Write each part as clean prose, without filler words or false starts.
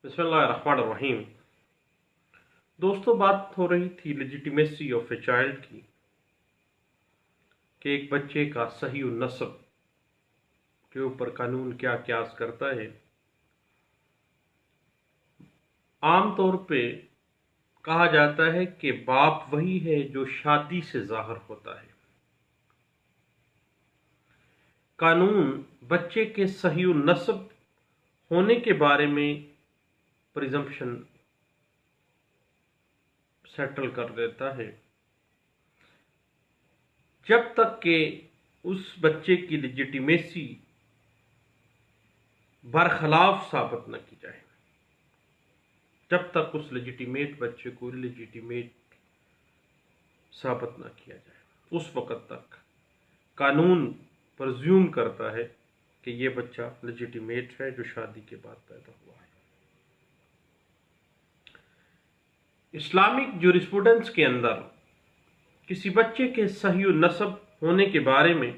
बिस्मिल्लाहिर्रहमानिर्रहीम। दोस्तों, बात हो रही थी लेजिटिमेसी ऑफ ए चाइल्ड की, कि एक बच्चे का सही नस्ब के ऊपर कानून क्या क्यास करता है। आम तौर पे कहा जाता है कि बाप वही है जो शादी से ज़ाहिर होता है। कानून बच्चे के सही नस्ब होने के बारे में प्रिजम्पशन सेटल कर देता है, जब तक कि उस बच्चे की लेजिटिमेसी बरखिलाफ साबित न की जाए। जब तक उस लेजिटिमेट बच्चे को इलेजिटिमेट साबित न किया जाए, उस वक़्त तक कानून प्रज्यूम करता है कि ये बच्चा लेजिटिमेट है जो शादी के बाद पैदा हुआ है। इस्लामिक ज्यूरिस्प्रूडेंस के अंदर किसी बच्चे के सही नस्ब होने के बारे में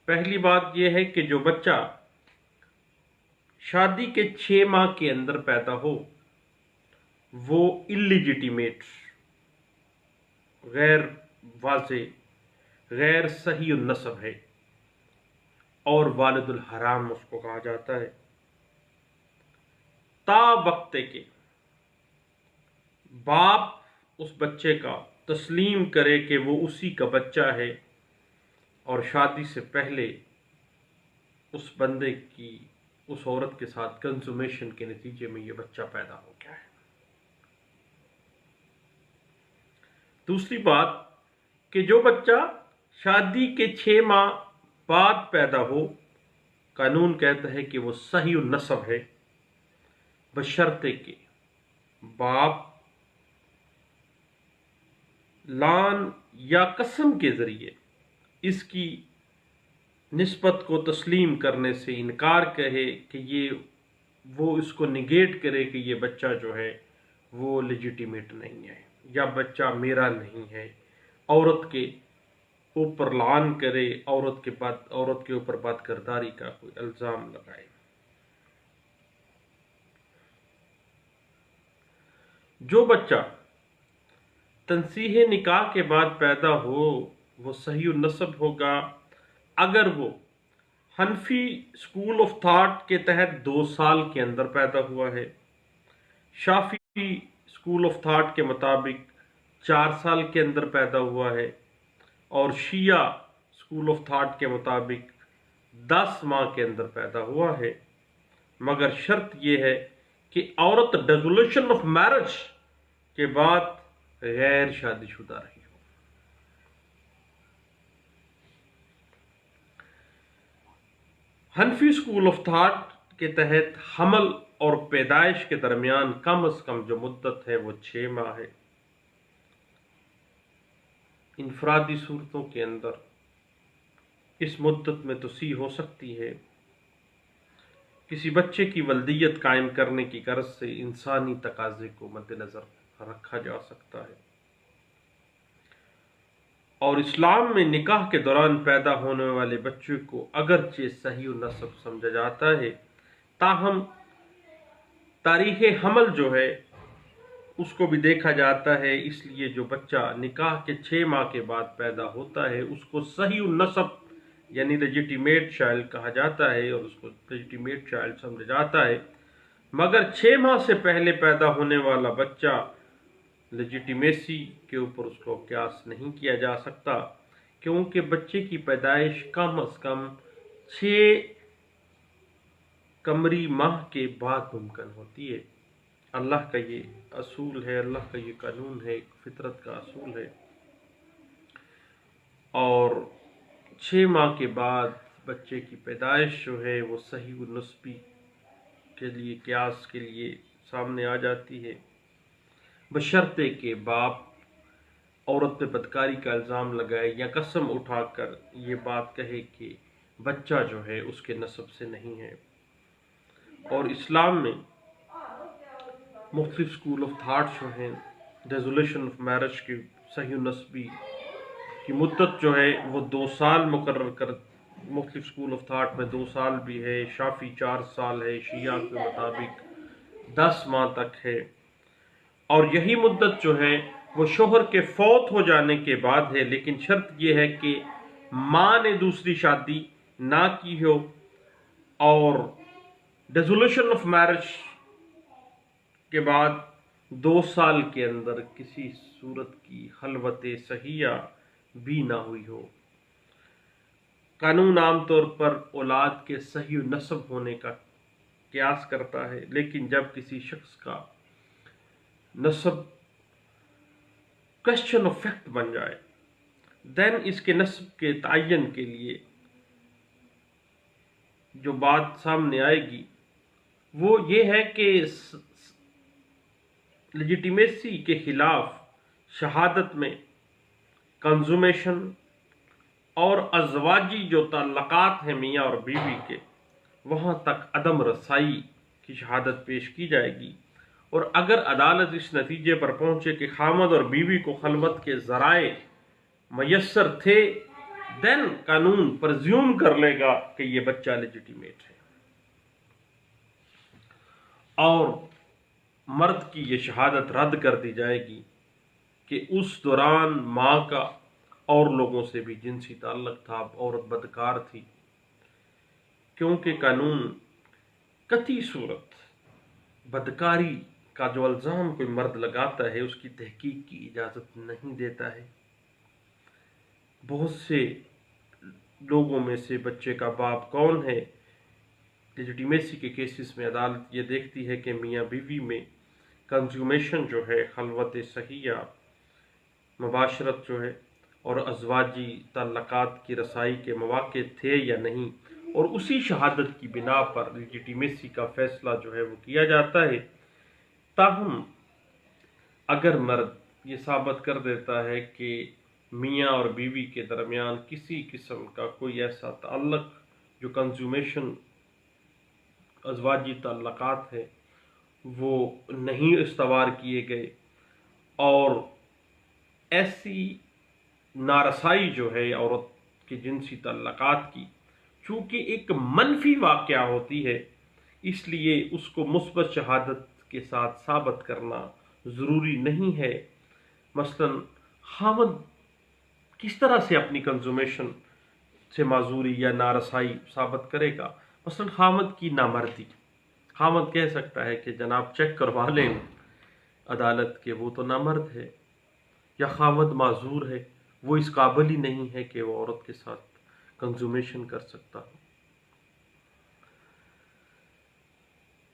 पहली बात यह है कि जो बच्चा शादी के 6 माह के अंदर पैदा हो वो इलिजिटिमेट, गैर वाज़े, गैर सही नस्ब है और वालिदुल हराम उसको कहा जाता है। ता वक्ते के बाप उस बच्चे का तस्लीम करे कि वो उसी का बच्चा है और शादी से पहले उस बंदे की उस औरत के साथ कंसुमेशन के नतीजे में ये बच्चा पैदा हो गया है। दूसरी बात कि जो बच्चा शादी के 6 माह बाद पैदा हो, कानून कहता है कि वो सही नस्ब है, बशर्ते कि बाप लान या कसम के ज़रिए इसकी निस्बत को तस्लीम करने से इनकार कहे कि ये वो इसको निगेट करे कि ये बच्चा जो है वो लेजिटिमेट नहीं है या बच्चा मेरा नहीं है, औरत के ऊपर लान करे, औरत के ऊपर बदकिरदारी का कोई इल्ज़ाम लगाए। जो बच्चा तंसीह निकाह के बाद पैदा हो वो सही नस्ब होगा अगर वो हनफी स्कूल ऑफ थॉट के तहत 2 साल के अंदर पैदा हुआ है, शाफी स्कूल ऑफ थॉट के मुताबिक 4 साल के अंदर पैदा हुआ है और शिया स्कूल ऑफ थॉट के मुताबिक 10 माह के अंदर पैदा हुआ है, मगर शर्त यह है कि औरत डिसोल्यूशन ऑफ मैरिज के बाद गैर शादीशुदा रही हो। हनफी स्कूल ऑफ थॉट के तहत हमल और पैदाइश के दरमियान कम अज कम जो मुद्दत है वो 6 माह है। इनफरादी सूरतों के अंदर इस मुद्दत में तोसी हो सकती है। किसी बच्चे की वल्दियत कायम करने की गर्ज से इंसानी तकाजे को मद्देनजर रखा जा सकता है और इस्लाम में निकाह के दौरान पैदा होने वाले बच्चे को अगरचे सही नस्ब समझा जाता है, ताहम तारीख हमल जो है उसको भी देखा जाता है। इसलिए जो बच्चा निकाह के 6 माह के बाद पैदा होता है उसको सही नस्ब यानी लेजिटिमेट चाइल्ड कहा जाता है और उसको लेजिटिमेट चाइल्ड समझा जाता है। मगर 6 माह से पहले पैदा होने वाला बच्चा लेजिटिमेसी के ऊपर उसको क्यास नहीं किया जा सकता, क्योंकि बच्चे की पैदाइश कम अज़ कम 6 कमरी माह के बाद मुमकिन होती है। अल्लाह का ये असूल है, अल्लाह का ये कानून है, फितरत का असूल है। और 6 माह के बाद बच्चे की पैदाइश जो है वो सही नस्बी के लिए क्यास के लिए सामने आ जाती है, बशर्ते के बाप औरत पे बदकारी का इल्ज़ाम लगाए या कसम उठाकर ये बात कहे कि बच्चा जो है उसके नस्ब से नहीं है। और इस्लाम में मुख्तलिफ स्कूल ऑफ थॉट जो हैं डिसोल्यूशन ऑफ मैरिज की सही नस्बी की मुद्दत जो है वो 2 साल मुकर्रर कर, मुख्तलिफ स्कूल ऑफ थॉट में 2 साल भी है, शाफी 4 साल है, शिया के मुताबिक 10 माह तक है, और यही मुद्दत जो है वो शोहर के फौत हो जाने के बाद है, लेकिन शर्त ये है कि माँ ने दूसरी शादी ना की हो और डिसोल्यूशन ऑफ मैरिज के बाद 2 साल के अंदर किसी सूरत की खलवत सहिया भी ना हुई हो। कानून आमतौर पर औलाद के सही नस्ब होने का कयास करता है, लेकिन जब किसी शख्स का नस्ब क्वेश्चन ऑफ फैक्ट बन जाए, देन इसके नस्ब के तयन के लिए जो बात सामने आएगी वो ये है कि लेजिटिमेसी के खिलाफ शहादत में कंजुमेशन और अज़वाजी जो ताल्लुकात हैं मियाँ और बीवी के, वहाँ तक अदम रसाई की शहादत पेश की जाएगी। और अगर अदालत इस नतीजे पर पहुँचे कि खामद और बीवी को खलवत के ज़राए मयसर थे, देन कानून प्रज्यूम कर लेगा कि ये बच्चा लेजिटिमेट है और मर्द की ये शहादत रद्द कर दी जाएगी कि उस दौरान माँ का और लोगों से भी जिनसी ताल्लुक था, औरत बदकार थी, क्योंकि कानून कतई सूरत बदकारी का जो इल्ज़ाम कोई मर्द लगाता है उसकी तहकीक की इजाज़त नहीं देता है। बहुत से लोगों में से बच्चे का बाप कौन है, लेजिटिमेसी के केसेस में अदालत ये देखती है कि मियाँ बीवी में कंज्यूमेशन जो है, खलवत सहिया मुबाशरत जो है और अज़वाजी ताल्लुकात की रसाई के मौक़े थे या नहीं, और उसी शहादत की बिना पर लेजिटिमेसी का फ़ैसला जो है वो किया जाता है। ताहम अगर मर्द ये साबित कर देता है कि मियाँ और बीवी के दरमियान किसी किस्म का कोई ऐसा ताल्लुक जो कंज्यूमेशन अज़वाजी ताल्लुकात है वो नहीं इस्तवार किए गए, और ऐसी नारसाई जो है औरत के जिनसी ताल्लुकात की चूँकि एक मनफी वाक़या होती है, इसलिए उसको मुस्बत शहादत के साथ साबित करना ज़रूरी नहीं है। मसलन खामद किस तरह से अपनी कंज्यूमेशन से माजूरी या नारसाई साबित करेगा? मसलन खामद की नामर्दी, खामद कह सकता है कि जनाब चेक करवा लें अदालत के, वो तो नामर्द है, या खामद माजूर है, वो इस काबिल ही नहीं है कि वो औरत के साथ कंज्यूमेशन कर सकता हो।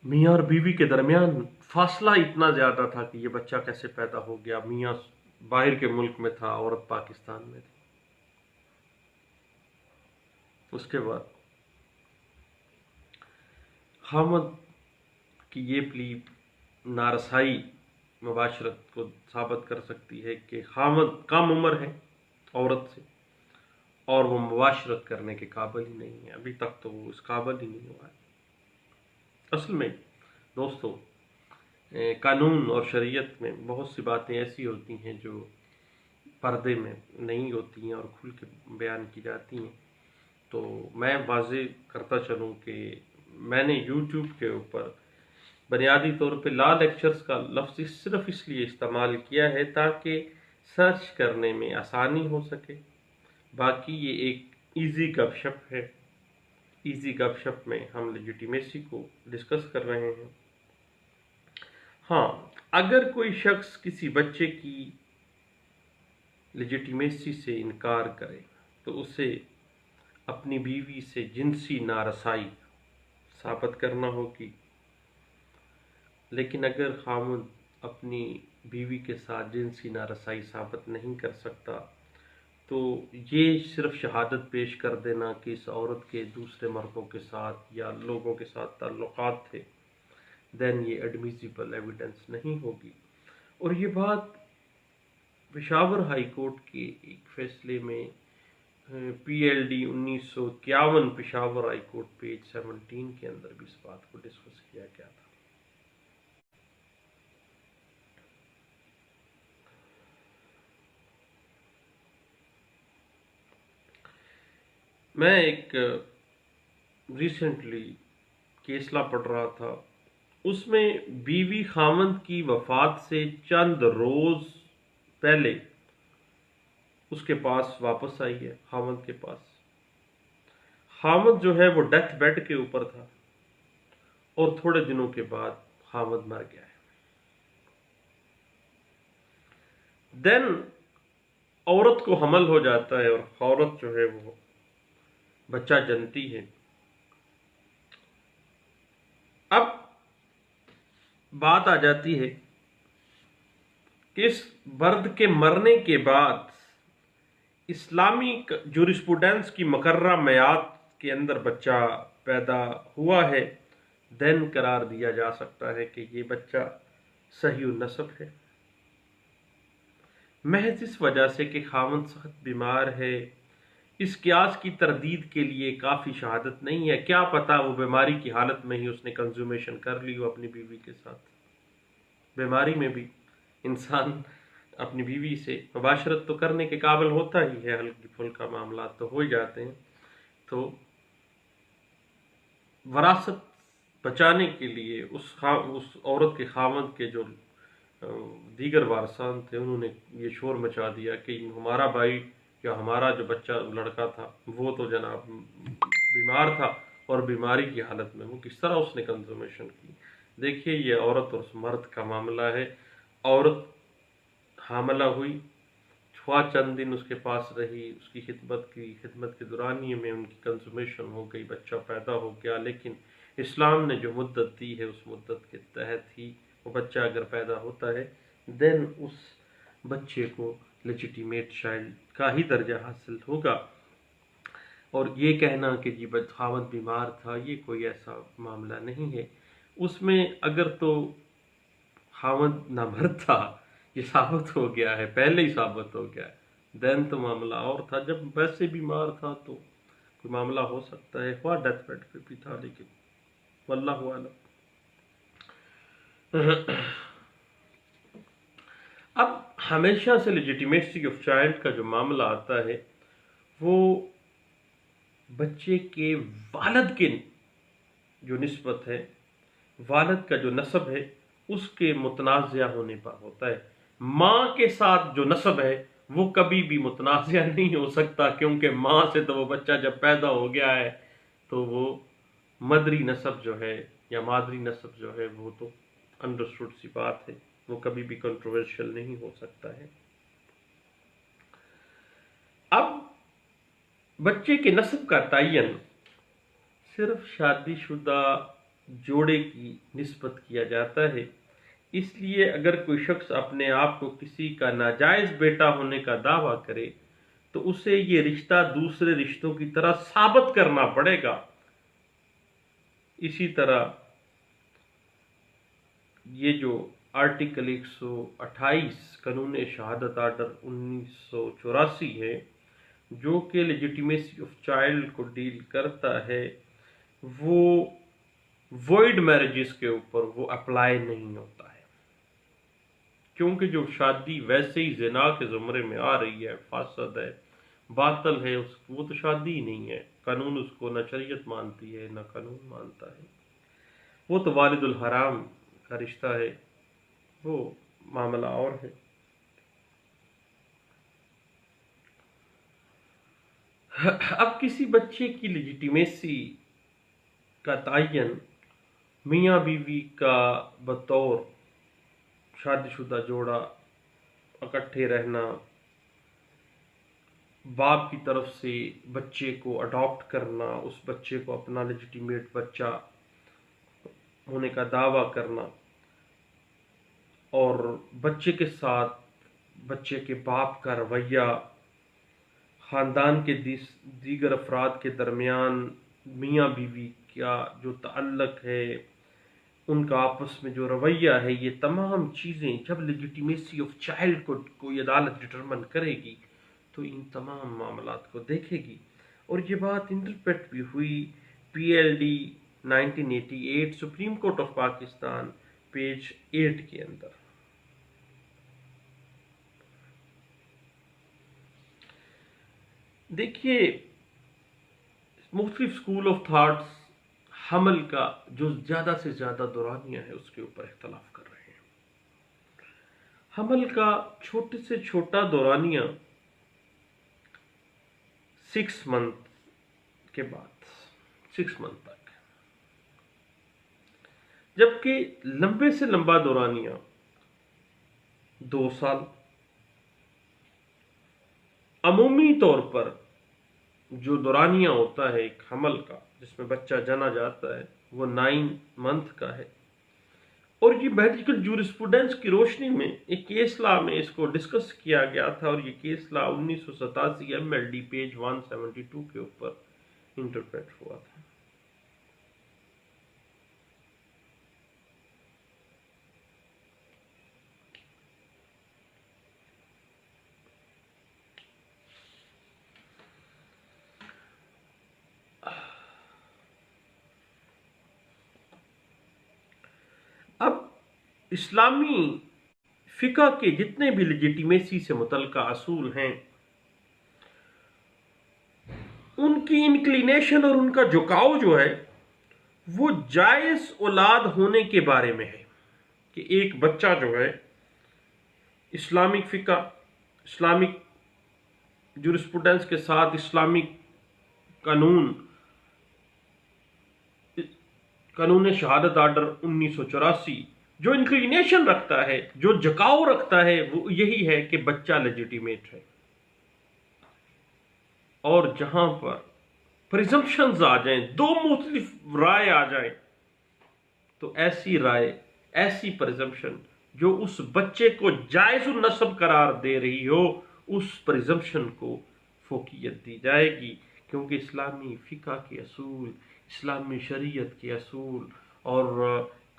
मियाँ और बीवी के दरमियान फासला इतना ज़्यादा था कि ये बच्चा कैसे पैदा हो गया। मियाँ बाहर के मुल्क में था, औरत पाकिस्तान में थी। उसके बाद खामद की ये प्ली नारसाई मुबाशरत को साबित कर सकती है कि खामद कम उम्र है औरत से और वो मुबाशरत करने के काबिल ही नहीं है, अभी तक तो वो इस काबिल ही नहीं हुआ है। असल में दोस्तों, कानून और शरीयत में बहुत सी बातें ऐसी होती हैं जो पर्दे में नहीं होती हैं और खुल के बयान की जाती हैं। तो मैं वाज़ेह करता चलूँ कि मैंने यूट्यूब के ऊपर बुनियादी तौर पे लॉ लेक्चर्स का लफ्ज़ सिर्फ़ इसलिए इस्तेमाल किया है ताकि सर्च करने में आसानी हो सके। बाकी ये एक ईज़ी गपशप है। ईज़ी गपशप में हम लेजिटिमेसी को डिस्कस कर रहे हैं। हाँ, अगर कोई शख्स किसी बच्चे की लेजिटिमेसी से इनकार करे तो उसे अपनी बीवी से जिनसी नारसाई साबित करना होगी, लेकिन अगर खामद अपनी बीवी के साथ जिनसी नारसाई साबित नहीं कर सकता तो ये सिर्फ शहादत पेश कर देना कि इस औरत के दूसरे मर्दों के साथ या लोगों के साथ ताल्लुकात थे, देन ये एडमिसिबल एविडेंस नहीं होगी। और ये बात पेशावर हाई कोर्ट के एक फैसले में PLD 1951 Peshawar high court page 17 के अंदर भी इस बात को डिस्कस किया गया था। मैं एक रिसेंटली केसला पढ़ रहा था اس میں بیوی خاوند کی وفات سے چند روز پہلے اس کے پاس واپس آئی ہے، خاوند کے پاس۔ خاوند جو ہے وہ ڈیتھ بیڈ کے اوپر تھا اور تھوڑے دنوں کے بعد خاوند مر گیا ہے۔ دین عورت کو حمل ہو جاتا ہے اور عورت جو ہے وہ بچہ جنتی ہے۔ اب بات آ جاتی ہے کہ اس مرد کے مرنے کے بعد اسلامی جورسپروڈنس کی مقررہ میعاد کے اندر بچہ پیدا ہوا ہے، دین قرار دیا جا سکتا ہے کہ یہ بچہ صحیح النسب ہے، محض اس وجہ سے کہ خاوند سخت بیمار ہے۔ اس قیاس کی تردید کے لیے کافی شہادت نہیں ہے، کیا پتا وہ بیماری کی حالت میں ہی اس نے کنزومیشن کر لی ہو اپنی بیوی کے ساتھ۔ بیماری میں بھی انسان اپنی بیوی سے مباشرت تو کرنے کے قابل ہوتا ہی ہے، ہلکی پھلکا معاملات تو ہو ہی جاتے ہیں۔ تو وراثت بچانے کے لیے اس عورت کے خاوند کے جو دیگر وارثان تھے، انہوں نے یہ شور مچا دیا کہ ہمارا بھائی یا ہمارا جو بچہ لڑکا تھا وہ تو جناب بیمار تھا، اور بیماری کی حالت میں وہ کس طرح اس نے کنزومیشن کی۔ دیکھیے یہ عورت اور اس مرد کا معاملہ ہے۔ عورت حاملہ ہوئی، چند دن اس کے پاس رہی، اس کی خدمت کے دورانیے میں ان کی کنزومیشن ہو گئی، بچہ پیدا ہو گیا، لیکن اسلام نے جو مدت دی ہے اس مدت کے تحت ہی وہ بچہ اگر پیدا ہوتا ہے، دین اس بچے کو لیجیٹیمیٹ چائلڈ کا ہی درجہ حاصل ہوگا۔ اور یہ کہنا کہ جی خاوند بیمار تھا، یہ کوئی ایسا معاملہ نہیں ہے۔ اس میں اگر تو خاوند نامرد تھا، یہ ثابت ہو گیا ہے، پہلے ہی ثابت ہو گیا ہے، دین تو معاملہ اور تھا۔ جب ویسے بیمار تھا تو کوئی معاملہ ہو سکتا ہے، خواہ ڈیتھ بیڈ پہ بھی تھا، لیکن واللہ اعلم۔ اب ہمیشہ سے لیجیٹیمیسی آف چائلڈ کا جو معاملہ آتا ہے وہ بچے کے والد کے جو نسبت ہے، والد کا جو نسب ہے اس کے متنازع ہونے پر ہوتا ہے۔ ماں کے ساتھ جو نسب ہے وہ کبھی بھی متنازع نہیں ہو سکتا، کیونکہ ماں سے تو وہ بچہ جب پیدا ہو گیا ہے تو وہ مدری نسب جو ہے یا مادری نسب جو ہے وہ تو انڈرسٹوڈ سی بات ہے، وہ کبھی بھی کنٹروورشل نہیں ہو سکتا ہے۔ اب بچے کے نسب کا تعین صرف شادی شدہ جوڑے کی نسبت کیا جاتا ہے، اس لیے اگر کوئی شخص اپنے آپ کو کسی کا ناجائز بیٹا ہونے کا دعویٰ کرے تو اسے یہ رشتہ دوسرے رشتوں کی طرح ثابت کرنا پڑے گا۔ اسی طرح یہ جو آرٹیکل 128 قانون شہادت آرڈر 1984 ہے جو کہ لیجیٹیمیسی آف چائلڈ کو ڈیل کرتا ہے، وہ وائڈ میرجز کے اوپر وہ اپلائی نہیں ہوتا ہے، کیونکہ جو شادی ویسے ہی زنا کے زمرے میں آ رہی ہے، فاسد ہے، باطل ہے، وہ تو شادی ہی نہیں ہے، قانون اس کو نہ شریعت مانتی ہے نہ قانون مانتا ہے، وہ تو والد الحرام کا رشتہ ہے، وہ معاملہ اور ہے۔ اب کسی بچے کی لیجیٹیمیسی کا تعین میاں بیوی کا بطور شادی شدہ جوڑا اکٹھے رہنا، باپ کی طرف سے بچے کو اڈاپٹ کرنا، اس بچے کو اپنا لیجیٹیمیٹ بچہ ہونے کا دعویٰ کرنا، اور بچے کے ساتھ بچے کے باپ کا رویہ، خاندان کے دیگر افراد کے درمیان میاں بیوی کا جو تعلق ہے، ان کا آپس میں جو رویہ ہے، یہ تمام چیزیں جب لیجیٹیمیسی آف چائلڈ کو کوئی عدالت ڈٹرمن کرے گی تو ان تمام معاملات کو دیکھے گی۔ اور یہ بات انٹرپریٹ بھی ہوئی PLD 1988 supreme court of Pakistan page 8 کے اندر۔ دیکھیے مختلف اسکول آف تھاٹس حمل کا جو زیادہ سے زیادہ دورانیہ ہے اس کے اوپر اختلاف کر رہے ہیں۔ حمل کا چھوٹے سے چھوٹا دورانیہ 6 منتھ کے بعد 6 منتھ تک، جبکہ لمبے سے لمبا دورانیہ 2 سال۔ عمومی طور پر جو دورانیہ ہوتا ہے ایک حمل کا جس میں بچہ جنا جاتا ہے وہ 9 منتھ کا ہے، اور یہ میڈیکل جورسپروڈنس کی روشنی میں ایک کیس لا میں اس کو ڈسکس کیا گیا تھا، اور یہ کیس لا 1987 MLD پیج 172 کے اوپر انٹرپریٹ ہوا تھا۔ اب اسلامی فقہ کے جتنے بھی لیجیٹیمیسی سے متعلقہ اصول ہیں ان کی انکلینیشن اور ان کا جھکاؤ جو ہے وہ جائز اولاد ہونے کے بارے میں ہے، کہ ایک بچہ جو ہے اسلامک فقہ، اسلامک جورسپروڈنس کے ساتھ اسلامک قانون شہادت آرڈر 1984 جو انکلینیشن رکھتا ہے، جو جھکاؤ رکھتا ہے، وہ یہی ہے کہ بچہ لیجیٹیمیٹ ہے۔ اور جہاں پر پریزمپشنز آ جائیں، دو مختلف رائے آ جائیں، تو ایسی رائے، ایسی پریزمپشن جو اس بچے کو جائز النسب قرار دے رہی ہو، اس پریزمپشن کو فوقیت دی جائے گی، کیونکہ اسلامی فقہ کے اصول، اسلامی شریعت کے اصول اور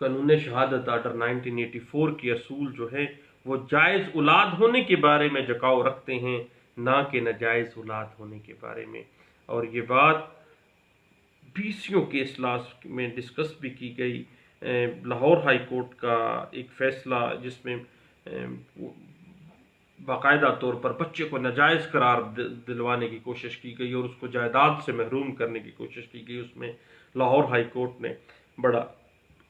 قانون شہادت آرڈر 1984 کے اصول جو ہیں وہ جائز اولاد ہونے کے بارے میں جھکاؤ رکھتے ہیں، نہ کہ ناجائز اولاد ہونے کے بارے میں۔ اور یہ بات بیسیوں کیس لاس میں ڈسکس بھی کی گئی۔ لاہور ہائی کورٹ کا ایک فیصلہ جس میں باقاعدہ طور پر بچے کو ناجائز قرار دلوانے کی کوشش کی گئی اور اس کو جائیداد سے محروم کرنے کی کوشش کی گئی، اس میں لاہور ہائی کورٹ نے بڑا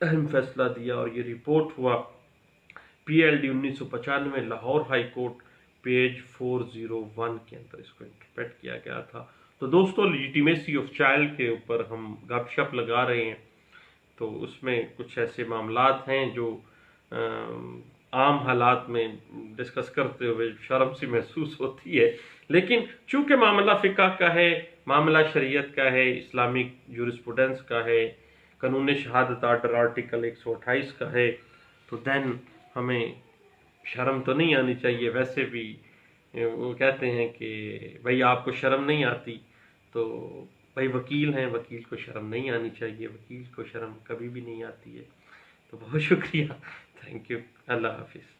اہم فیصلہ دیا، اور یہ رپورٹ ہوا PLD 1995 Lahore high court page 401 کے اندر اس کو انٹرپریٹ کیا گیا تھا۔ تو دوستو، لیجیٹیمیسی آف چائلڈ کے اوپر ہم گپ شپ لگا رہے ہیں، تو اس میں کچھ ایسے معاملات ہیں جو عام حالات میں ڈسکس کرتے ہوئے شرم سی محسوس ہوتی ہے، لیکن چونکہ معاملہ فقہ کا ہے، معاملہ شریعت کا ہے، اسلامک جورسپروڈنس کا ہے، قانون شہادت آرڈر آرٹیکل 128 کا ہے، تو دین ہمیں شرم تو نہیں آنی چاہیے۔ ویسے بھی وہ کہتے ہیں کہ بھائی آپ کو شرم نہیں آتی، تو بھائی وکیل ہیں، وکیل کو شرم نہیں آنی چاہیے، وکیل کو شرم کبھی بھی نہیں آتی ہے۔ تو بہت شکریہ، تھینک یو، اللہ حافظ۔